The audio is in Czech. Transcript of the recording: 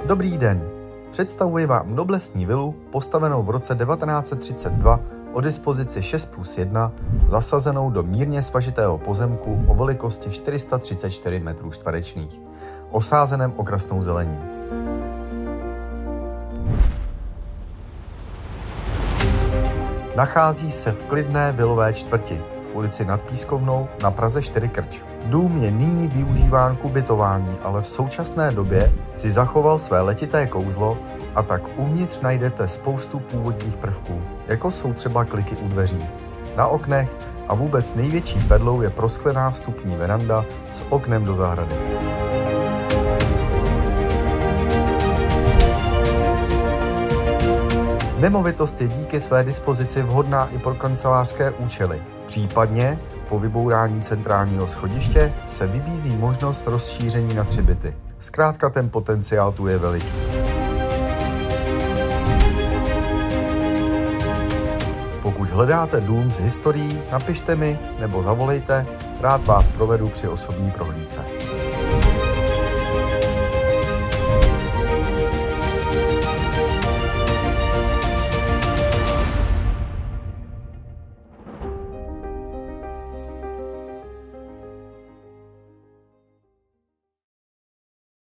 Dobrý den, představuji vám noblesní vilu postavenou v roce 1932 o dispozici 6+1, zasazenou do mírně svažitého pozemku o velikosti 434 m2, osázeném okrasnou zelení. Nachází se v klidné vilové čtvrti v ulici Nad Pískovnou na Praze 4 Krč. Dům je nyní využíván k ubytování, ale v současné době si zachoval své letité kouzlo a tak uvnitř najdete spoustu původních prvků, jako jsou třeba kliky u dveří. Na oknech a vůbec největší perlou je prosklená vstupní veranda s oknem do zahrady. Nemovitost je díky své dispozici vhodná i pro kancelářské účely. Případně po vybourání centrálního schodiště se vybízí možnost rozšíření na 3 byty. Zkrátka ten potenciál tu je veliký. Pokud hledáte dům s historií, napište mi nebo zavolejte, rád vás provedu při osobní prohlídce.